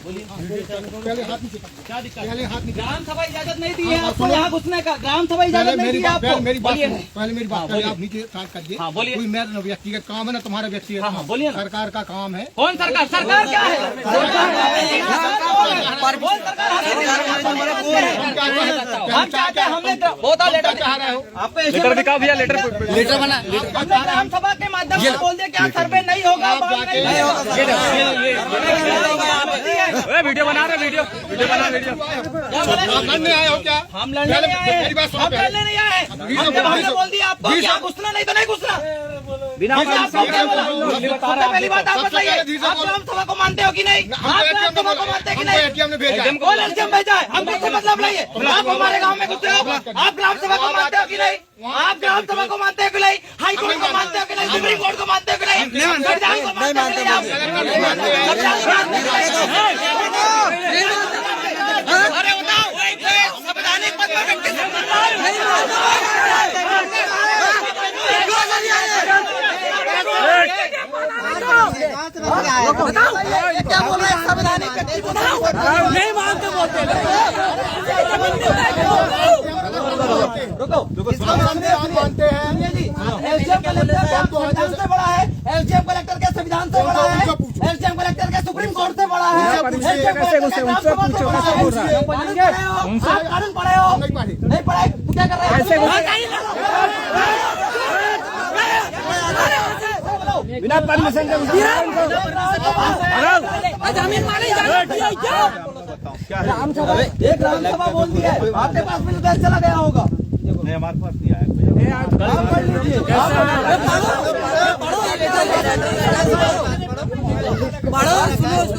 पहले हाथ नीचे कर। क्या दिक्कत? पहले हाथ नीचे। ग्राम सभा इजाजत नहीं दी है आपको यहाँ घुसने का। ग्राम सभा इजाजत नहीं दी है आपको। मेरी बात बोलिए। पहले मेरी बात पहले आप नीचे स्टार्ट करिए। हाँ, बोलिए। कोई मेरा व्यक्तिगत काम है ना तुम्हारा व्यक्तिगत हाँ, काम। बोलिए ना। सरकार का काम है। कौन सरकार? सरकार क्या है? कौन सरकार? हम चाहते हैं, हमने बहुत लेटर चाह रहे हो आपको लेटर दिखाओ भैया। लेटर बना। हमने ग्राम सभा के माध्यम से बोल दिया कि यहाँ सर्वे नहीं होगा। वीडियो बना रहे वीडियो बना वीडियो। लड़ने आए हो क्या? हम लड़ने नहीं आए। मेरी बात सुनो हम लड़ने नहीं आए। हमने बोल दिया आपको कि आप घुसना नहीं तो नहीं घुसना। बिना पहली बात आप बताइए, आप ग्राम सभा को मानते हो कि नहीं? आप ग्राम सभा को मानते हैं कि नहीं? एटीएम ने भेजा। कौन एटीएम भेजा है? हम किससे मतलब लाइए? आप हमारे गांव में घुसे हो। आप ग्राम सभा को मानते हो कि नहीं? आप ग्राम सभा को मानते हो कि नहीं? हाई कोर्ट को मानते हो कि नहीं? सुप्रीम कोर्ट को मानते हो कि नहीं? संविधान को मानते हो कि नहीं? अरे बताओ, संवैधानिक पद पर व्यक्ति क्या बोल रहे हैं? संवैधानिक व्यक्ति नहीं मानते बोलते। रुको, मानते हैं। एसडीएम कलेक्टर संविधान से बड़ा है। एसडीएम कलेक्टर के संविधान से बड़ा है। एसडीएम कलेक्टर के सुप्रीम कोर्ट से बड़ा है। आप कानून पढ़े हो? नहीं पढ़े तो क्या कर रहे हैं? बिना परमिशन के जमीन मारी ग्राम सभा बोल दिया है। आपके पास भी गैस चला गया होगा। नहीं, हमारे पास नहीं आया।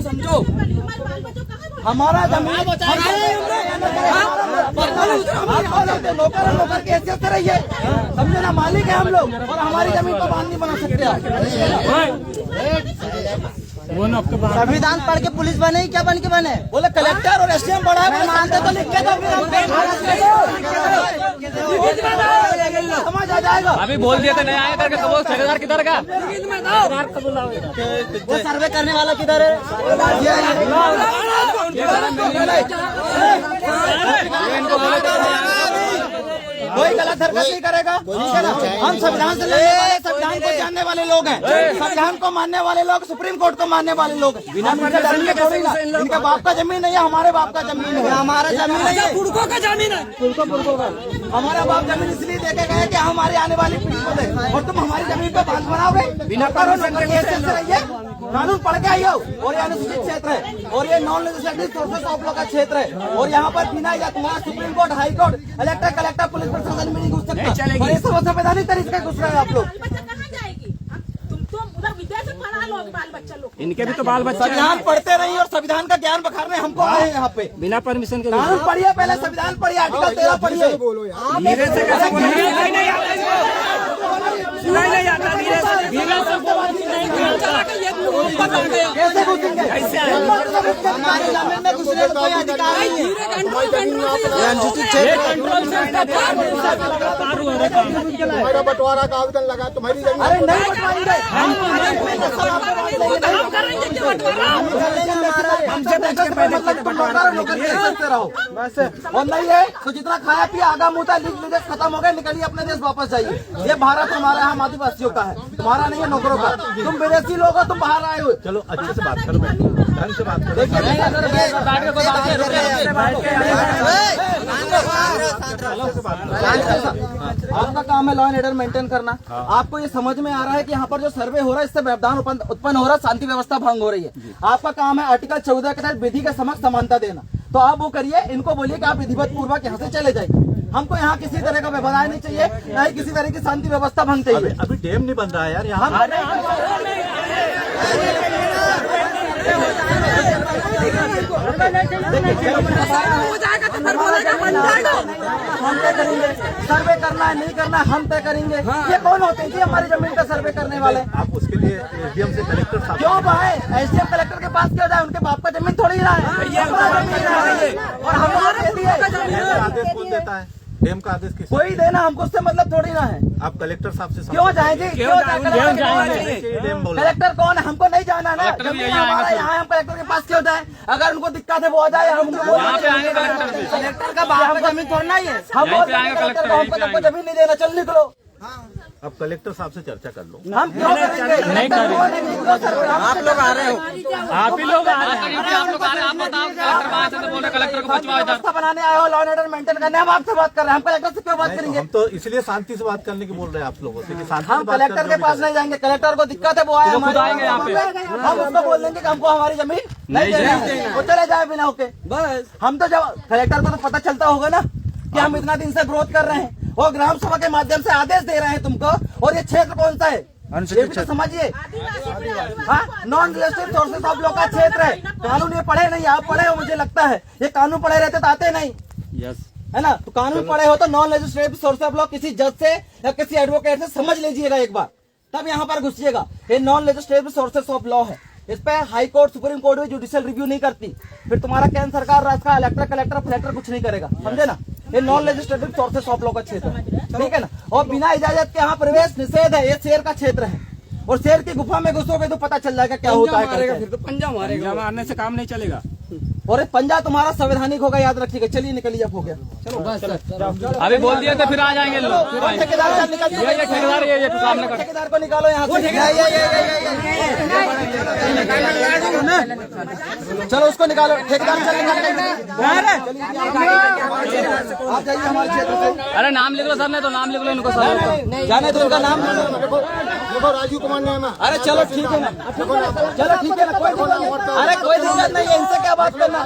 समझो हमारा जमीन नौकर की हैसियत से रहिए। समझे ना, मालिक है हम लोग और हमारी जमीन को बांध नहीं बना सकते। संविधान पढ़ के पुलिस बने, क्या बन के बने? बोले कलेक्टर और एसडीएम बड़ा है, मानते तो लिख के दो, समझ आ जाएगा। अभी बोल दिए थे नहीं आए करके, तो वो ठेकेदार किधर का? वो सर्वे करने वाला किधर है? कोई गलत हरकत नहीं करेगा, ठीक है ना? हम संविधान से लड़ने वाले, संविधान को जानने वाले लोग हैं। संविधान को मानने वाले लोग, सुप्रीम कोर्ट को मानने वाले लोग हैं। बिना डरने के थोड़ी ना। इनके बाप का जमीन नहीं है, हमारे बाप का जमीन है। हमारा जमीन नहीं है, पुरखों का जमीन है। पुरखों का हमारा बाप जमीन इसलिए देके गए कि हमारे आने वाली पीढ़ी को दे, और तुम हमारी जमीन पे बांध बनाओगे। बिना कानून पढ़ के आई हो। और ये अनुसूचित क्षेत्र है और ये non legislative sources of law का क्षेत्र है। और यहाँ पर बिना या तुम्हारा supreme court, high court, इलेक्टर, collector, police प्रशासन में नहीं घुस सकता। और ये सब संवैधानिक तरीके से घुस रहे हैं आप लोग। इनके भी तो बाल बच्चे संविधान पढ़ते रहिए और संविधान का ज्ञान बखारने हमको आए हैं यहाँ पे। बिना परमिशन के कानून पढ़िए, पहले संविधान पढ़िए, आर्टिकल 13 पढ़िए। धीरे से कैसे कैसे घुसेंगे? हमारी जमीन में घुसने का कोई अधिकार नहीं है। तुम्हारा बंटवारा का आवेदन लगा, तुम्हारी जमीन। अरे नहीं बंटवाएंगे और नहीं है तो जितना खाया पिया आगा मुँह लीजिए, खत्म हो गए, निकलिए अपने देश वापस जाइए। ये भारत हमारा है, हम आदिवासियों का है, तुम्हारा नहीं है, नौकरों का। तुम विदेशी लोग हो, तुम बाहर आए हो। चलो अच्छे से बात करो, ढंग से बात करो। आपका काम है लॉ एंड ऑर्डर मेंटेन करना। आपको ये समझ में आ रहा है कि यहाँ पर जो सर्वे हो रहा है इससे व्यवधान उत्पन्न हो रहा है, शांति व्यवस्था भंग हो रही है। आपका काम है आर्टिकल 14 के तहत विधि के समक्ष समानता देना। तो आप वो करिए, इनको बोलिए कि आप विधिवत पूर्वक यहाँ से चले जाइए। हमको यहाँ किसी तरह का व्यवधान नहीं चाहिए, न ही किसी तरह की शांति व्यवस्था भंग चाहिए। अभी डैम नहीं बन रहा है यार यहाँ। हम तय करेंगे, सर्वे करना है नहीं करना हम तय करेंगे। ये कौन होते हैं जी हमारी जमीन का सर्वे करने वाले? आप उसके लिए एसडीएम से कलेक्टर साहब क्यों भाई? एसडीएम कलेक्टर के पास क्यों जाए? उनके बाप का जमीन थोड़ी रहा है और हम आदेश कौन देता है? डीएम का आदेश किस कोई देना, हमको उससे मतलब थोड़ी ना है। आप कलेक्टर साहब से क्यों जाएंगे? क्यों जाएंगे? डीएम बोल रहा है। कलेक्टर कौन है? हमको नहीं जाना ना। कलेक्टर भी जब यही हमारा आएंगे। यहाँ है, हम कलेक्टर के पास क्यों जाए? अगर उनको दिक्कत है वो आ जाए, हम उनको यहाँ पे आएंगे कलेक्टर भी। कलेक्टर का बाप का जमीन थोड़ना ही है। हम यहीं बोल पे रहे हैं आएंगे कलेक्टर कलेक्टर, को, यहीं हमको पे तुमको आएंगे। जमीन नहीं देना, चल निकलो। अब कलेक्टर साहब से चर्चा कर लो। हम क्यों करेंगे? नहीं करेंगे। निकलो सर, आप लोग आ रहे हो, आप ही लोग आ रहे हैं। आप लोग आ रहे हैं, आप बताओ कलेक्टर वहाँ से तो बोल रहे कलेक्टर को बचवाओ इधर। व्यवस्था बनाने आए हो, लॉ एंड ऑर्डर मेंटेन करने, हम आपसे बात कर रहे हैं। हम कलेक्टर से क्यों बात नहीं, करेंगे? हम तो इसलिए शांति से बात करने की बोल रहे हैं आप लोगों से कि शांति हम से बात कलेक्टर कर के लो पास भी नहीं जाएंगे। कलेक्टर को दिक्कत है, वो आए वो खुद हमारे आएंगे यहाँ पे। हम उसको बोल देंगे कि हमको हमारी जमीन नहीं देना है, वो चले जाए बिना होके। बस हम तो जब कलेक्टर को तो पता चलता होगा ना कि हम इतना दिन से विरोध कर रहे हैं और ग्राम सभा के माध्यम से आदेश दे रहे हैं तुमको, और ये क्षेत्र कौन सा है ये भी तो समझिए। हाँ, non registered sources of law का क्षेत्र है। कानून ये पढ़े नहीं, आप पढ़े हो मुझे लगता है। ये कानून पढ़े रहते तो आते नहीं, है ना? तो कानून पढ़े हो तो non registered source of law किसी जज से या किसी एडवोकेट से समझ लीजिएगा एक बार, तब यहाँ पर घुसिएगा। ये non registered sources of law है। इस पे हाई कोर्ट, सुप्रीम कोर्ट भी जुडिशियल रिव्यू नहीं करती। फिर तुम्हारा केंद्र सरकार, राज्य का इलेक्टर, कलेक्टर, फलेक्टर कुछ नहीं करेगा, समझे ना? ये non registered sources of law का क्षेत्र है, ठीक है ना? और बिना इजाजत के यहाँ प्रवेश निषेध है। ये शेर का क्षेत्र है, और शेर की गुफा में घुसोगे तो पता चल जाएगा क्या होता है करके। फिर तो पंजा मारेगा। मारने से काम नहीं चलेगा। और ये पंजा तुम्हारा संवैधानिक होगा, याद रखिएगा। चलिए निकलिए, अब हो गया। चलो बस अभी बोल दिया तो फिर आ जाएंगे लोग। फिर आएंगे। ठेकेदार साहब निकल, ये ठेकेदार ये सामने कर। ठेकेदार को निकालो यहाँ से। चलो उसको निकालो, ठेकेदार चल आप जाइए हमारे क्षेत्र से। अरे नाम लिख लो सर, ने तो नाम लिख लो इनको सर। जाने तो उनका नाम। देखो राजीव कुमार नाम है। अरे चलो ठीक है ना, चलो ठीक है ना, कोई दिक्कत नहीं। अरे कोई दिक्कत नहीं है, इनसे क्या बात करना।